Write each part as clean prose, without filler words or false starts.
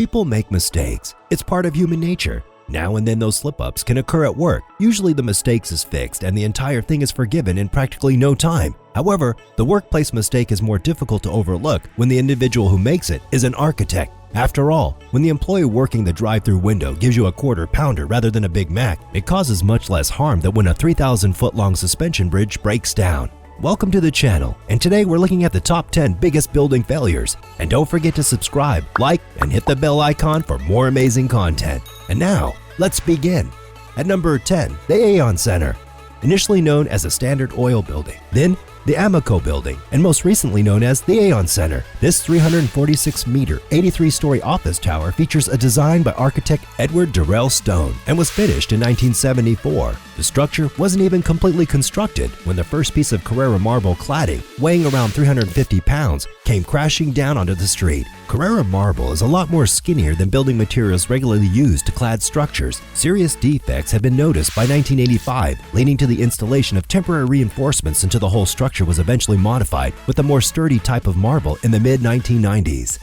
People make mistakes. It's part of human nature. Now and then those slip-ups can occur at work. Usually the mistakes is fixed and the entire thing is forgiven in practically no time. However, the workplace mistake is more difficult to overlook when the individual who makes it is an architect. After all, when the employee working the drive-through window gives you a quarter pounder rather than a Big Mac, it causes much less harm than when a 3,000-foot-long suspension bridge breaks down. Welcome to the channel, and today we're looking at the top 10 biggest building failures. And don't forget to subscribe, like, and hit the bell icon for more amazing content. And now, let's begin. At number 10, the Aon Center. Initially known as a Standard Oil building, then the Amoco building, and most recently known as the Aon Center. This 346-meter, 83-story office tower features a design by architect Edward Durrell Stone and was finished in 1974. The structure wasn't even completely constructed when the first piece of Carrara marble cladding, weighing around 350 pounds, came crashing down onto the street. Carrara marble is a lot more skinnier than building materials regularly used to clad structures. Serious defects had been noticed by 1985, leading to the installation of temporary reinforcements until the whole structure was eventually modified with a more sturdy type of marble in the mid-1990s.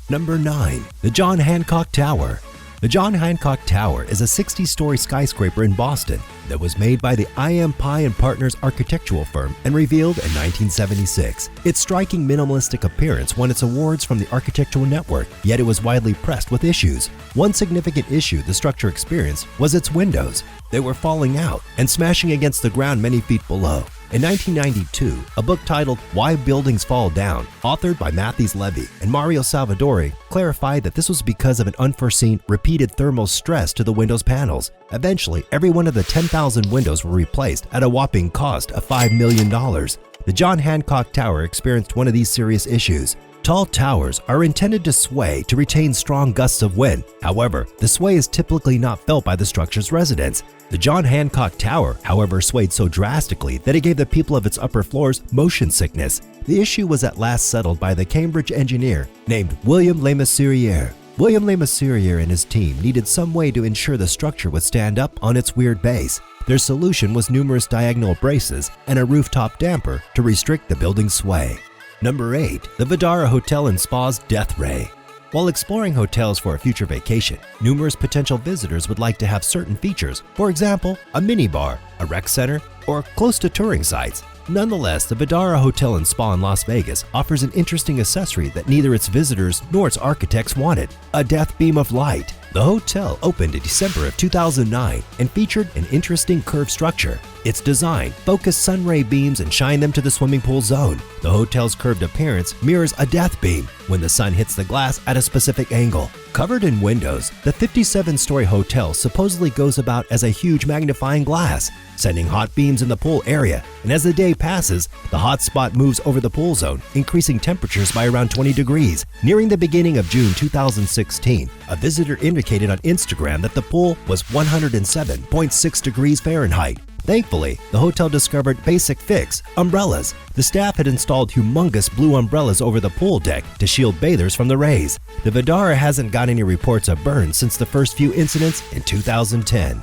Number 9. The John Hancock Tower. The John Hancock Tower is a 60-story skyscraper in Boston that was made by the I.M. Pye & Partners architectural firm and revealed in 1976. Its striking minimalistic appearance won its awards from the Architectural Network, yet it was widely pressed with issues. One significant issue the structure experienced was its windows. They were falling out and smashing against the ground many feet below. In 1992, a book titled Why Buildings Fall Down, authored by Matthews Levy and Mario Salvadori, clarified that this was because of an unforeseen, repeated thermal stress to the windows panels. Eventually, every one of the 10,000 windows were replaced at a whopping cost of $5 million. The John Hancock Tower experienced one of these serious issues. Tall towers are intended to sway to retain strong gusts of wind. However, the sway is typically not felt by the structure's residents. The John Hancock Tower, however, swayed so drastically that it gave the people of its upper floors motion sickness. The issue was at last settled by the Cambridge engineer named William Lemercier. William Lemercier and his team needed some way to ensure the structure would stand up on its weird base. Their solution was numerous diagonal braces and a rooftop damper to restrict the building's sway. Number 8. The Vdara Hotel and Spa's Death Ray. While exploring hotels for a future vacation, numerous potential visitors would like to have certain features, for example, a minibar, a rec center, or close to touring sites. Nonetheless, the Vdara Hotel and Spa in Las Vegas offers an interesting accessory that neither its visitors nor its architects wanted: a death beam of light. The hotel opened in December of 2009 and featured an interesting curved structure. Its design focused sun ray beams and shined them to the swimming pool zone. The hotel's curved appearance mirrors a death beam when the sun hits the glass at a specific angle. Covered in windows, the 57-story hotel supposedly goes about as a huge magnifying glass, sending hot beams in the pool area, and as the day passes, the hot spot moves over the pool zone, increasing temperatures by around 20 degrees. Nearing the beginning of June 2016, a visitor indicated on Instagram that the pool was 107.6 degrees Fahrenheit. Thankfully, the hotel discovered basic fix: umbrellas. The staff had installed humongous blue umbrellas over the pool deck to shield bathers from the rays. The Vdara hasn't got any reports of burns since the first few incidents in 2010.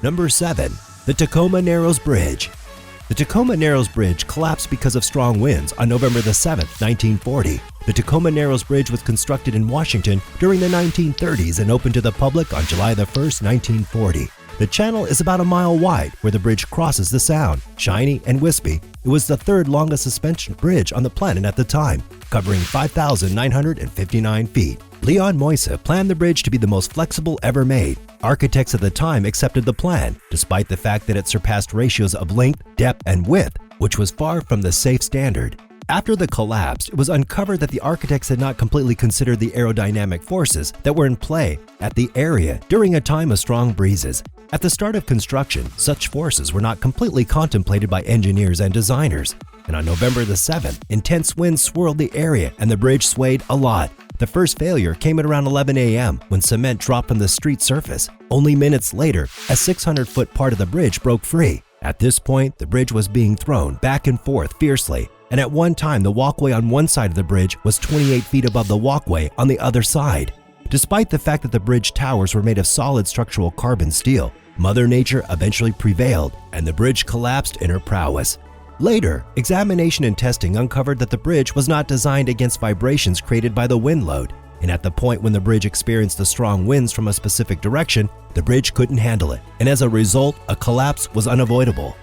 Number 7. The Tacoma Narrows Bridge. The Tacoma Narrows Bridge collapsed because of strong winds on November 7, 1940. The Tacoma Narrows Bridge was constructed in Washington during the 1930s and opened to the public on July 1, 1940. The channel is about a mile wide where the bridge crosses the Sound. Shiny and wispy, it was the third longest suspension bridge on the planet at the time, covering 5,959 feet. Leon Moisa planned the bridge to be the most flexible ever made. Architects at the time accepted the plan, despite the fact that it surpassed ratios of length, depth, and width, which was far from the safe standard. After the collapse, it was uncovered that the architects had not completely considered the aerodynamic forces that were in play at the area during a time of strong breezes. At the start of construction, such forces were not completely contemplated by engineers and designers. And on November 7th, intense winds swirled the area and the bridge swayed a lot. The first failure came at around 11 a.m. when cement dropped from the street surface. Only minutes later, a 600-foot part of the bridge broke free. At this point, the bridge was being thrown back and forth fiercely, and at one time the walkway on one side of the bridge was 28 feet above the walkway on the other side. Despite the fact that the bridge towers were made of solid structural carbon steel, Mother Nature eventually prevailed and the bridge collapsed in her prowess. Later, examination and testing uncovered that the bridge was not designed against vibrations created by the wind load. and at the point when the bridge experienced the strong winds from a specific direction, the bridge couldn't handle it, and as a result, a collapse was unavoidable.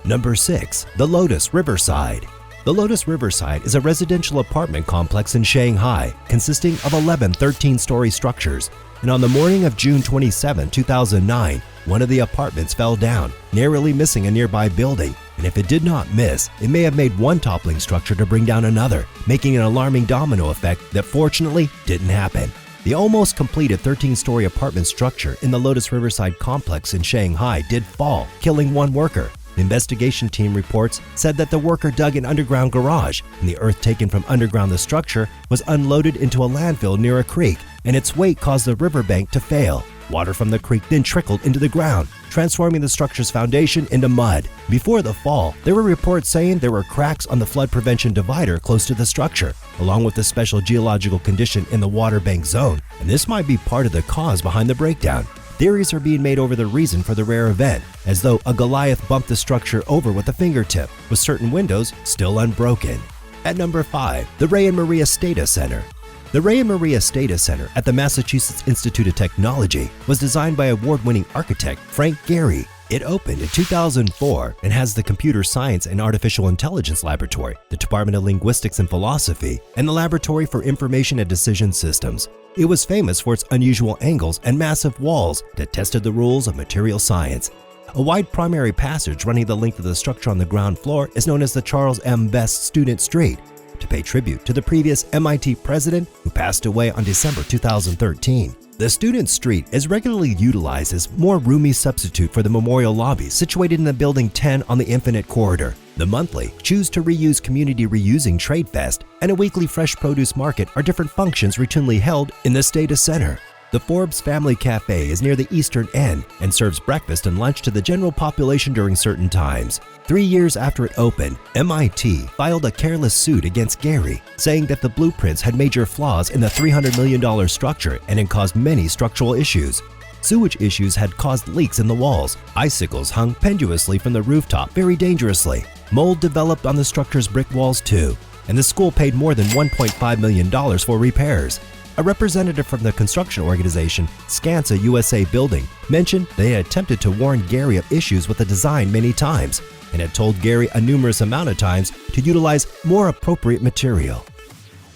Number 6. The Lotus Riverside. The Lotus Riverside is a residential apartment complex in Shanghai consisting of 11 13-story structures, and on the morning of June 27, 2009, one of the apartments fell down, narrowly missing a nearby building, and if it did not miss, it may have made one toppling structure to bring down another, making an alarming domino effect that fortunately didn't happen. The almost completed 13-story apartment structure in the Lotus Riverside complex in Shanghai did fall, killing one worker. The investigation team reports said that the worker dug an underground garage, and the earth taken from underground the structure was unloaded into a landfill near a creek, and its weight caused the riverbank to fail. Water from the creek then trickled into the ground, transforming the structure's foundation into mud. Before the fall, there were reports saying there were cracks on the flood prevention divider close to the structure, along with the special geological condition in the waterbank zone, and this might be part of the cause behind the breakdown. Theories are being made over the reason for the rare event, as though a Goliath bumped the structure over with a fingertip, with certain windows still unbroken. At number 5, the Ray and Maria Stata Center. The Ray and Maria Stata Center at the Massachusetts Institute of Technology was designed by award-winning architect Frank Gehry. It opened in 2004 and has the Computer Science and Artificial Intelligence Laboratory, the Department of Linguistics and Philosophy, and the Laboratory for Information and Decision Systems. It was famous for its unusual angles and massive walls that tested the rules of material science. A wide primary passage running the length of the structure on the ground floor is known as the Charles M. Best Student Street, to pay tribute to the previous MIT president who passed away on December 2013. The Student Street is regularly utilized as more roomy substitute for the memorial lobby situated in the Building 10 on the Infinite Corridor. The monthly Choose to Reuse Community Reusing Trade Fest and a weekly fresh produce market are different functions routinely held in the Stata Center. The Forbes Family Cafe is near the eastern end and serves breakfast and lunch to the general population during certain times. 3 years after it opened, MIT filed a careless suit against Gehry, saying that the blueprints had major flaws in the $300 million structure and had caused many structural issues. Sewage issues had caused leaks in the walls. Icicles hung penduously from the rooftop very dangerously. Mold developed on the structure's brick walls too, and the school paid more than $1.5 million for repairs. A representative from the construction organization Skansa USA Building mentioned they had attempted to warn Gehry of issues with the design many times and had told Gehry a numerous amount of times to utilize more appropriate material.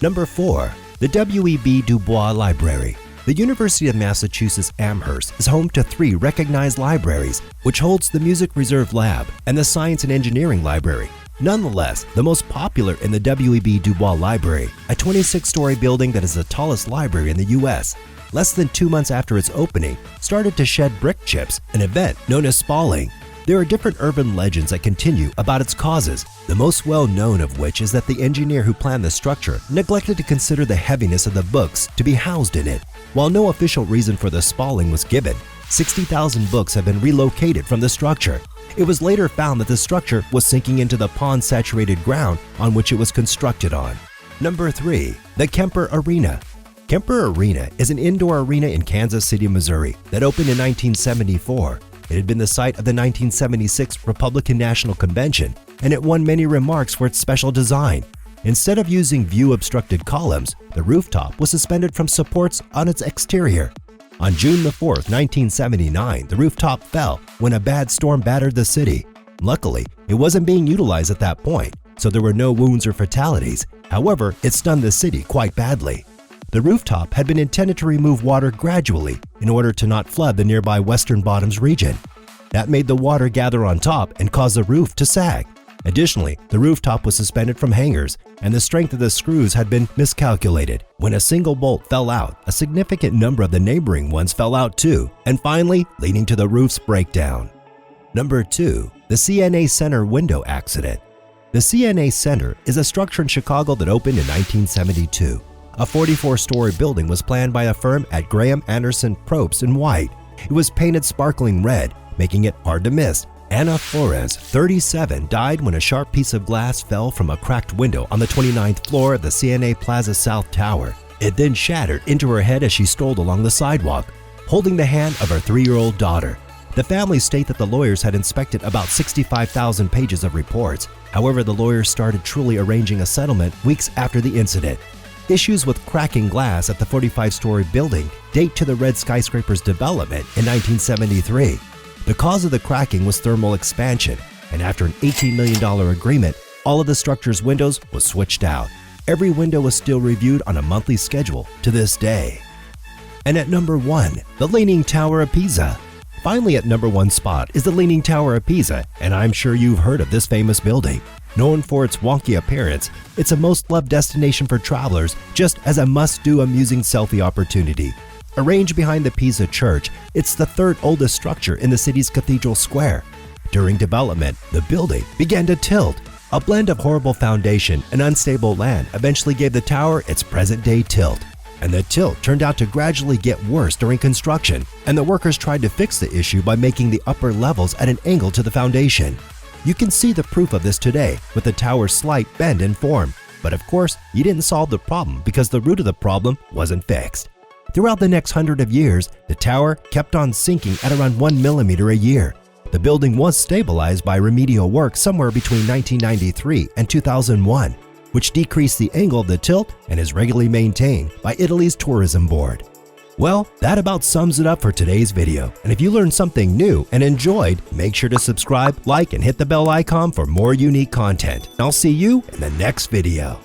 Number 4. The W.E.B. Du Bois Library. The University of Massachusetts Amherst is home to 3 recognized libraries, which holds the Music Reserve Lab and the Science and Engineering Library. Nonetheless, the most popular in the W.E.B. Du Bois Library, a 26-story building that is the tallest library in the U.S., less than 2 months after its opening, started to shed brick chips, an event known as spalling. There are different urban legends that continue about its causes, the most well-known of which is that the engineer who planned the structure neglected to consider the heaviness of the books to be housed in it. While no official reason for the spalling was given, 60,000 books have been relocated from the structure. It was later found that the structure was sinking into the pond-saturated ground on which it was constructed on. Number 3. The Kemper Arena. Kemper Arena is an indoor arena in Kansas City, Missouri that opened in 1974. It had been the site of the 1976 Republican National Convention, and it won many remarks for its special design. Instead of using view-obstructed columns, the rooftop was suspended from supports on its exterior. On June 4, 1979, the rooftop fell when a bad storm battered the city. Luckily, it wasn't being utilized at that point, so there were no wounds or fatalities. However, it stunned the city quite badly. The rooftop had been intended to remove water gradually in order to not flood the nearby Western Bottoms region. That made the water gather on top and cause the roof to sag. Additionally, the rooftop was suspended from hangers, and the strength of the screws had been miscalculated. When a single bolt fell out, a significant number of the neighboring ones fell out too, and finally leading to the roof's breakdown. Number 2. The CNA Center Window Accident. The CNA Center is a structure in Chicago that opened in 1972. A 44-story building was planned by a firm at Graham Anderson Probst in White. It was painted sparkling red, making it hard to miss. Anna Flores, 37, died when a sharp piece of glass fell from a cracked window on the 29th floor of the CNA Plaza South Tower. It then shattered into her head as she strolled along the sidewalk, holding the hand of her 3-year-old daughter. The family state that the lawyers had inspected about 65,000 pages of reports. However, the lawyers started truly arranging a settlement weeks after the incident. Issues with cracking glass at the 45-story building date to the red skyscraper's development in 1973. The cause of the cracking was thermal expansion, and after an $18 million agreement, all of the structure's windows was switched out. Every window was still reviewed on a monthly schedule to this day. And at number 1, the Leaning Tower of Pisa. Finally at number 1 spot is the Leaning Tower of Pisa, and I'm sure you've heard of this famous building. Known for its wonky appearance, it's a most loved destination for travelers just as a must-do amusing selfie opportunity. Arranged behind the Pisa Church, it's the third oldest structure in the city's cathedral square. During development, the building began to tilt. A blend of horrible foundation and unstable land eventually gave the tower its present-day tilt. And the tilt turned out to gradually get worse during construction, and the workers tried to fix the issue by making the upper levels at an angle to the foundation. You can see the proof of this today with the tower's slight bend in form. But of course, you didn't solve the problem because the root of the problem wasn't fixed. Throughout the next 100 of years, the tower kept on sinking at around 1 millimeter a year. The building was stabilized by remedial work somewhere between 1993 and 2001, which decreased the angle of the tilt and is regularly maintained by Italy's tourism board. Well, that about sums it up for today's video, and if you learned something new and enjoyed, make sure to subscribe, like, and hit the bell icon for more unique content. I'll see you in the next video.